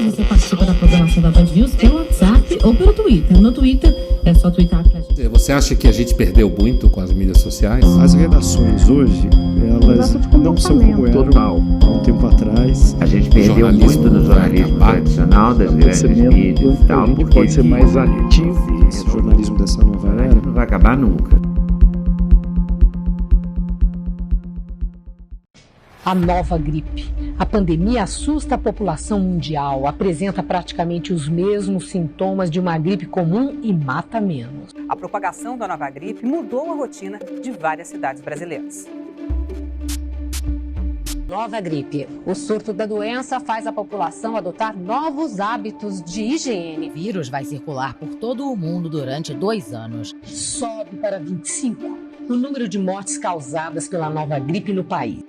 Você participa da programação da Band News pelo WhatsApp ou pelo Twitter. No Twitter é só twittar pra gente. Você acha que a gente perdeu muito com as mídias sociais? As redações hoje, elas não são como eram há um tempo atrás. A gente perdeu muito no jornalismo tradicional, das grandes mídias e tal, porque pode ser mais ativo esse jornalismo dessa nova era. Não vai acabar nunca. A nova gripe. A pandemia assusta a população mundial, apresenta praticamente os mesmos sintomas de uma gripe comum e mata menos. A propagação da nova gripe mudou a rotina de várias cidades brasileiras. Nova gripe. O surto da doença faz a população adotar novos hábitos de higiene. O vírus vai circular por todo o mundo durante 2 anos. Sobe para 25 o número de mortes causadas pela nova gripe no país.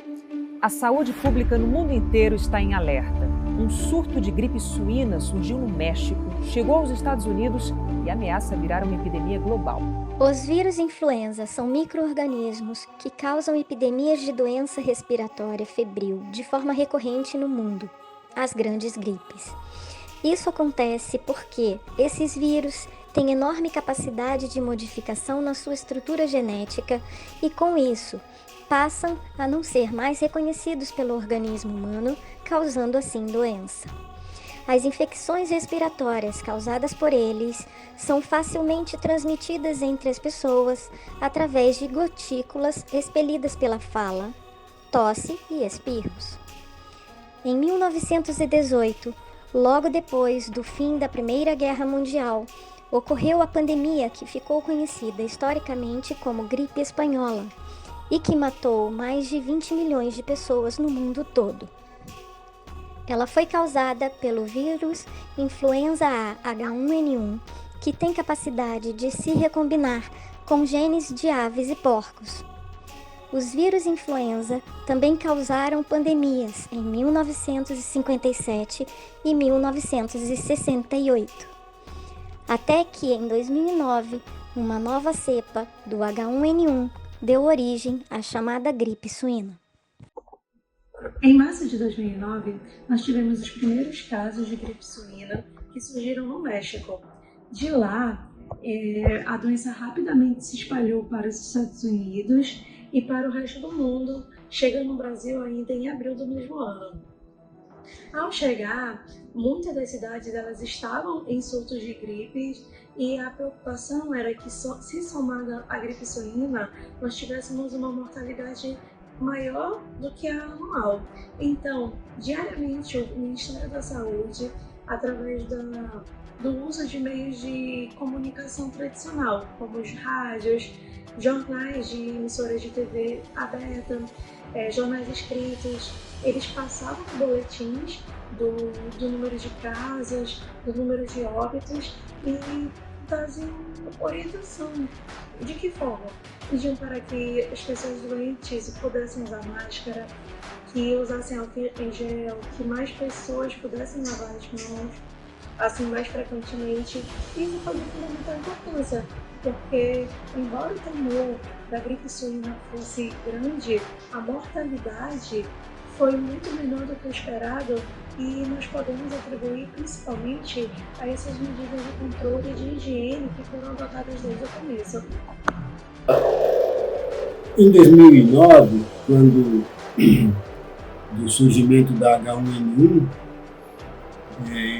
A saúde pública no mundo inteiro está em alerta. Um surto de gripe suína surgiu no México, chegou aos Estados Unidos e ameaça virar uma epidemia global. Os vírus influenza são micro-organismos que causam epidemias de doença respiratória febril de forma recorrente no mundo, as grandes gripes. Isso acontece porque esses vírus têm enorme capacidade de modificação na sua estrutura genética e, com isso, passam a não ser mais reconhecidos pelo organismo humano, causando assim doença. As infecções respiratórias causadas por eles são facilmente transmitidas entre as pessoas através de gotículas expelidas pela fala, tosse e espirros. Em 1918, logo depois do fim da Primeira Guerra Mundial, ocorreu a pandemia que ficou conhecida historicamente como gripe espanhola, e que matou mais de 20 milhões de pessoas no mundo todo. Ela foi causada pelo vírus influenza A H1N1, que tem capacidade de se recombinar com genes de aves e porcos. Os vírus influenza também causaram pandemias em 1957 e 1968. Até que, em 2009, uma nova cepa do H1N1 deu origem à chamada gripe suína. Em março de 2009, nós tivemos os primeiros casos de gripe suína que surgiram no México. De lá, a doença rapidamente se espalhou para os Estados Unidos e para o resto do mundo, chegando no Brasil ainda em abril do mesmo ano. Ao chegar, muitas das cidades elas estavam em surtos de gripes e a preocupação era que, se somada à gripe suína, nós tivéssemos uma mortalidade maior do que a anual. Então, diariamente, o Ministério da Saúde, através do uso de meios de comunicação tradicional, como os rádios, jornais de emissoras de TV aberta, jornais escritos, eles passavam boletins do número de casos, do número de óbitos e faziam orientação. De que forma? Pediam para que as pessoas doentes pudessem usar máscara, que usassem álcool em gel, que mais pessoas pudessem lavar as mãos, assim, mais frequentemente. Isso foi de fundamental importância, porque, embora o temor da gripe suína fosse grande, a mortalidade foi muito menor do que o esperado e nós podemos atribuir principalmente a essas medidas de controle e de higiene que foram adotadas desde o começo. Em 2009, quando do surgimento da H1N1,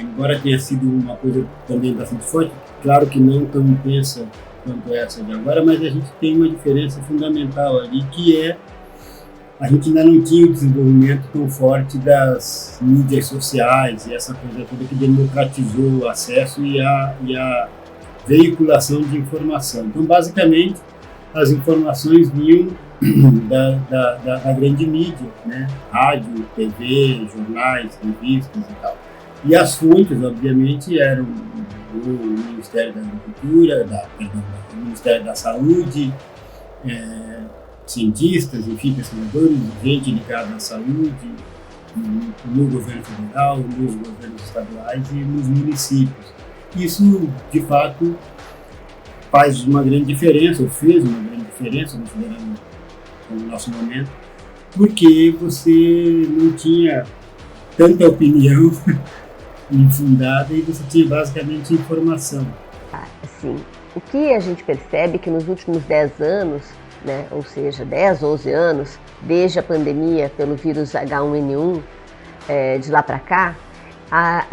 embora tenha sido uma coisa também bastante forte, claro que não tão intensa quanto essa de agora, mas a gente tem uma diferença fundamental ali, que é a gente ainda não tinha o desenvolvimento tão forte das mídias sociais e essa coisa toda que democratizou o acesso e a veiculação de informação. Então, basicamente, as informações vinham da grande mídia, né? Rádio, TV, jornais, revistas e tal. E as fontes, obviamente, eram o Ministério da Agricultura, o Ministério da Saúde, cientistas, enfim, pesquisadores, gente ligada à saúde, no governo federal, nos governos estaduais e nos municípios. Isso, de fato, faz uma grande diferença, ou fez uma grande diferença, considerando o nosso momento, porque você não tinha tanta opinião infundada e você tinha basicamente informação. Assim, o que a gente percebe é que nos últimos 10 anos, né, ou seja, 10, 11 anos, desde a pandemia pelo vírus H1N1, de lá para cá,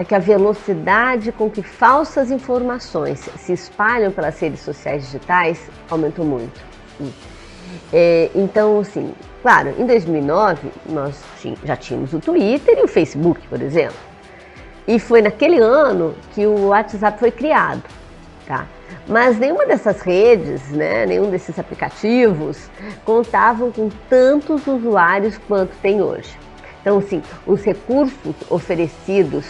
que a velocidade com que falsas informações se espalham pelas redes sociais digitais aumentou muito. Então, assim, claro, em 2009 nós já tínhamos o Twitter e o Facebook, por exemplo. E foi naquele ano que o WhatsApp foi criado, tá? Mas nenhuma dessas redes, né, nenhum desses aplicativos contavam com tantos usuários quanto tem hoje. Então, assim, os recursos oferecidos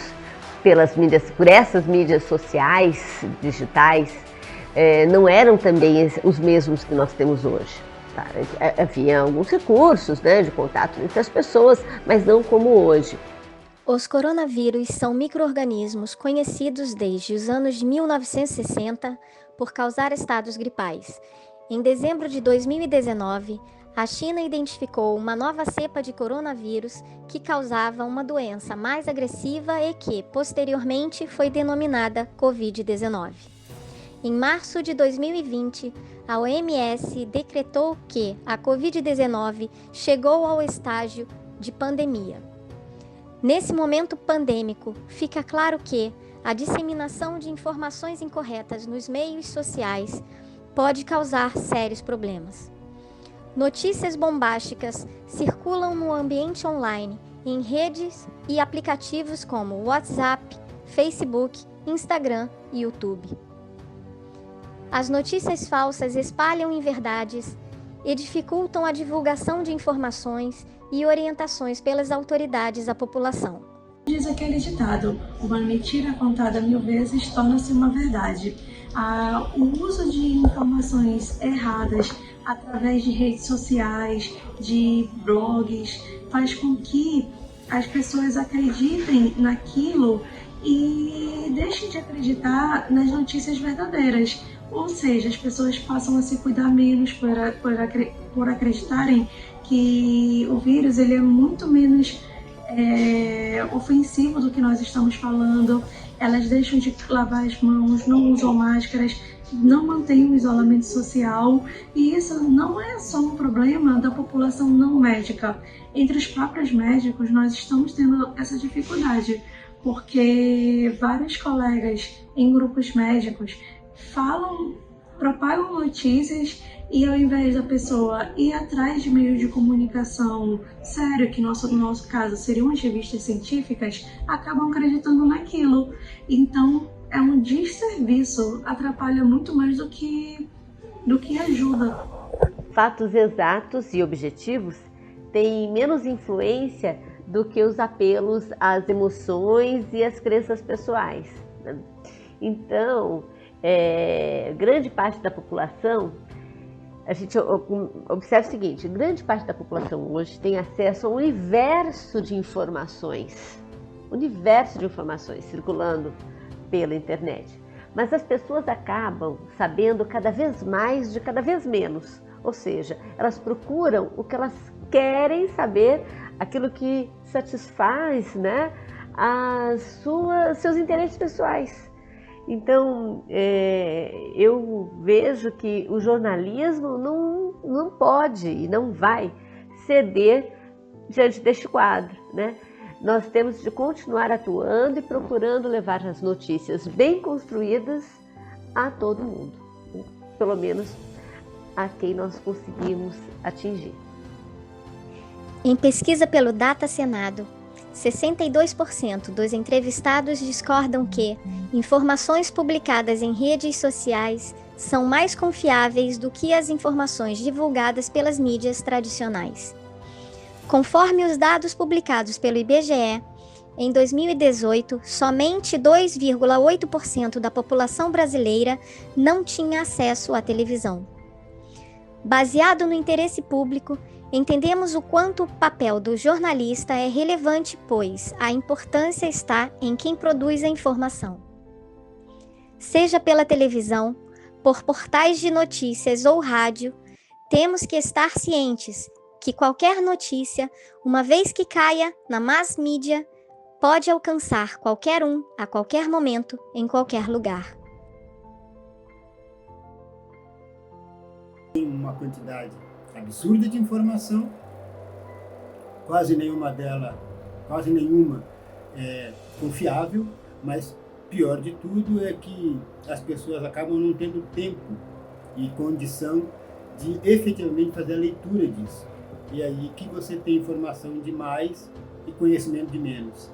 por essas mídias sociais, digitais, não eram também os mesmos que nós temos hoje. Tá? Havia alguns recursos, né, de contato entre as pessoas, mas não como hoje. Os coronavírus são micro-organismos conhecidos desde os anos de 1960 por causar estados gripais. Em dezembro de 2019, a China identificou uma nova cepa de coronavírus que causava uma doença mais agressiva e que, posteriormente, foi denominada Covid-19. Em março de 2020, a OMS decretou que a Covid-19 chegou ao estágio de pandemia. Nesse momento pandêmico, fica claro que a disseminação de informações incorretas nos meios sociais pode causar sérios problemas. Notícias bombásticas circulam no ambiente online, em redes e aplicativos como WhatsApp, Facebook, Instagram e YouTube. As notícias falsas espalham inverdades e dificultam a divulgação de informações e orientações pelas autoridades à população. Diz aquele ditado, uma mentira contada 1000 vezes torna-se uma verdade. O uso de informações erradas através de redes sociais, de blogs, faz com que as pessoas acreditem naquilo e deixem de acreditar nas notícias verdadeiras. Ou seja, as pessoas passam a se cuidar menos por acreditarem que o vírus ele é muito menos ofensivo do que nós estamos falando. Elas deixam de lavar as mãos, não usam máscaras, não mantêm o isolamento social. E isso não é só um problema da população não médica. Entre os próprios médicos, nós estamos tendo essa dificuldade, porque vários colegas em grupos médicos propagam notícias e ao invés da pessoa ir atrás de meios de comunicação sério, que no nosso caso seriam as revistas científicas, acabam acreditando naquilo. Então é um desserviço, atrapalha muito mais do que ajuda. Fatos exatos e objetivos têm menos influência do que os apelos às emoções e às crenças pessoais, né? Então, grande parte da população, a gente observa o seguinte, grande parte da população hoje tem acesso a um universo de informações circulando pela internet. Mas as pessoas acabam sabendo cada vez mais de cada vez menos, ou seja, elas procuram o que elas querem saber, aquilo que satisfaz, né, seus interesses pessoais. Então, eu vejo que o jornalismo não pode e não vai ceder diante deste quadro, né? Nós temos de continuar atuando e procurando levar as notícias bem construídas a todo mundo, pelo menos a quem nós conseguimos atingir. Em pesquisa pelo Data Senado, 62% dos entrevistados discordam que informações publicadas em redes sociais são mais confiáveis do que as informações divulgadas pelas mídias tradicionais. Conforme os dados publicados pelo IBGE, em 2018, somente 2,8% da população brasileira não tinha acesso à televisão. Baseado no interesse público, entendemos o quanto o papel do jornalista é relevante, pois a importância está em quem produz a informação. Seja pela televisão, por portais de notícias ou rádio, temos que estar cientes que qualquer notícia, uma vez que caia na mass mídia, pode alcançar qualquer um, a qualquer momento, em qualquer lugar. Tem uma quantidade absurda de informação, quase nenhuma é confiável, mas pior de tudo é que as pessoas acabam não tendo tempo e condição de efetivamente fazer a leitura disso. E aí que você tem informação de mais e conhecimento de menos.